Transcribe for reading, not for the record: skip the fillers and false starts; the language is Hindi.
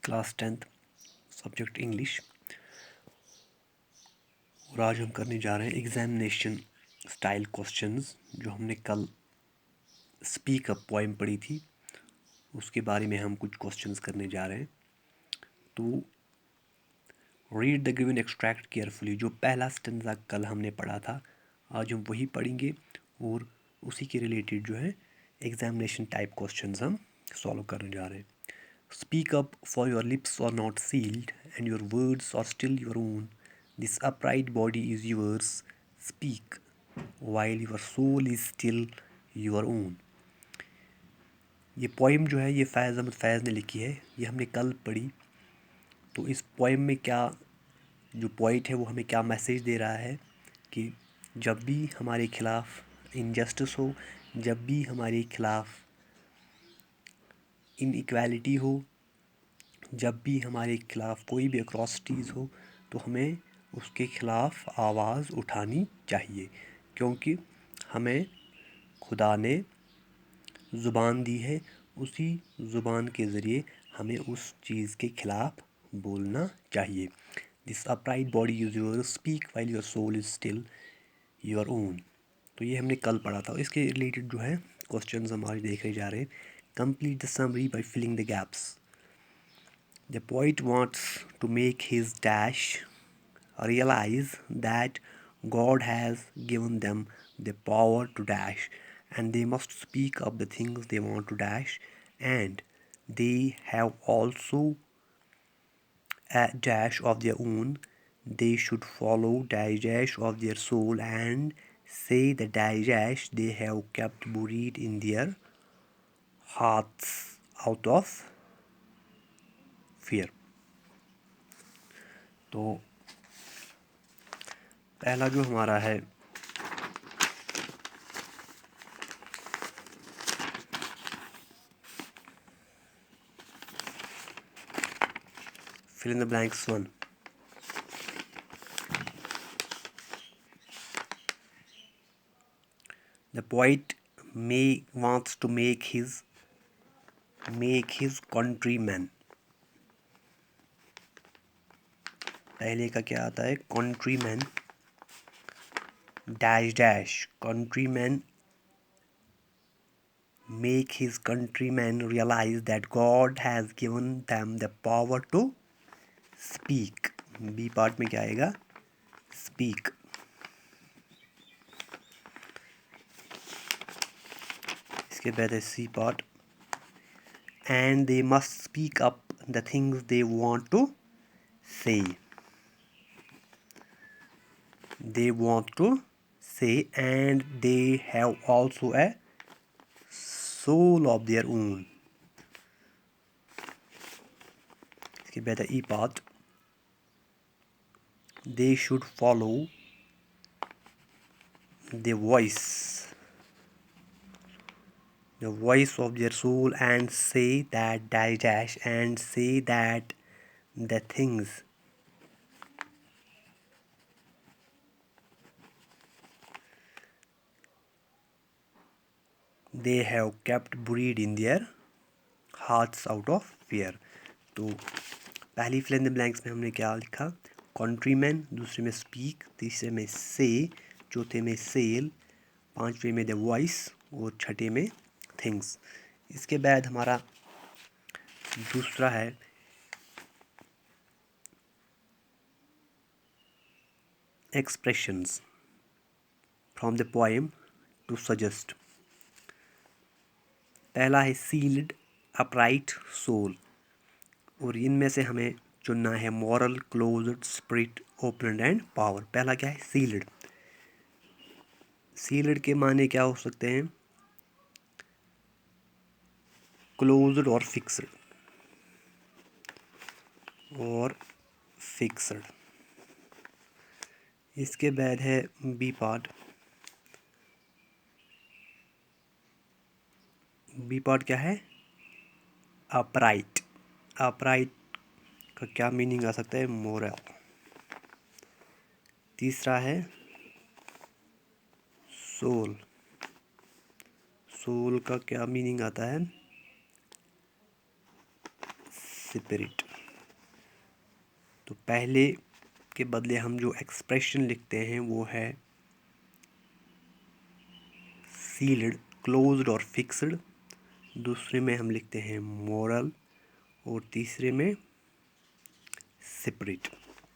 Class 10th subject English. और आज हम करने जा रहे हैं एग्जामिनेशन स्टाइल क्वेश्चंस। जो हमने कल स्पीक अप पोएम पढ़ी थी उसके बारे में हम कुछ क्वेश्चंस करने जा रहे हैं। तो read the given extract carefully. जो पहला स्टेंजा कल हमने पढ़ा था आज हम वही पढ़ेंगे और उसी के रिलेटेड जो है एग्जामिनेशन टाइप क्वेश्चंस हम सॉल्व करने जा रहे हैं। Speak up, for your lips are not sealed, and your words are still your own. This upright body is yours. Speak, while your soul is still your own. ये पोइम जो है ये फैज़ अहमद फैज़ ने लिखी है, ये हमने कल पढ़ी। तो इस पोइम में क्या जो पोइट है वो हमें क्या मैसेज दे रहा है कि जब भी हमारे खिलाफ़ इनजस्टिस हो, जब भी हमारे खिलाफ़ इनइक्वालिटी हो, जब भी हमारे खिलाफ़ कोई भी अट्रॉसिटीज़ हो तो हमें उसके ख़िलाफ़ आवाज़ उठानी चाहिए, क्योंकि हमें खुदा ने ज़ुबान दी है। उसी ज़ुबान के ज़रिए हमें उस चीज़ के ख़िलाफ़ बोलना चाहिए। This upright body is yours, speak while your soul is still your own. तो ये हमने कल पढ़ा था। इसके रिलेटेड जो है क्वेश्चंस हम आज देखे जा रहे हैं। Complete the summary by filling the gaps. The poet wants to make his dash realize that God has given them the power to dash, and they must speak up the things they want to dash, and they have also a dash of their own. They should follow dash of their soul and say the dash they have kept buried in their hearts out of fear. तो पहला जो हमारा है fill in the blanks one. The poet wants to make his countrymen. पहले का क्या आता है? Countrymen dash countrymen make his countrymen realize that God has given them the power to speak. B part में क्या आएगा? Speak. इसके बाद है C part. And they must speak up the things they want to say. They want to say, and they have also a soul of their own. इसके बाद है E part. They should follow the voice of their soul and say that dash and say that the things they have kept buried in their hearts out of fear. तो पहली फिल इन द ब्लैंक्स में हमने क्या लिखा? कंट्रीमैन, दूसरे में स्पीक, तीसरे में से, चौथे में सेल, पांचवे में द वॉइस और छठे में थिंग्स। इसके बाद हमारा दूसरा है expressions from the poem to suggest. पहला है सील्ड, अपराइट, सोल, और इनमें से हमें चुनना है moral, closed, spirit, open and power. पहला क्या है? सील्ड। सील्ड के माने क्या हो सकते हैं? क्लोज्ड और फिक्स्ड इसके बाद है बी पार्ट। बी पार्ट क्या है? अपराइट। अपराइट का क्या मीनिंग आ सकता है? मोरल। तीसरा है सोल। सोल का क्या मीनिंग आता है? स्पिरिट। तो पहले के बदले हम जो एक्सप्रेशन लिखते हैं वो है सील्ड, क्लोज्ड और फिक्स्ड। दूसरे में हम लिखते हैं मोरल और तीसरे में सेपरेट।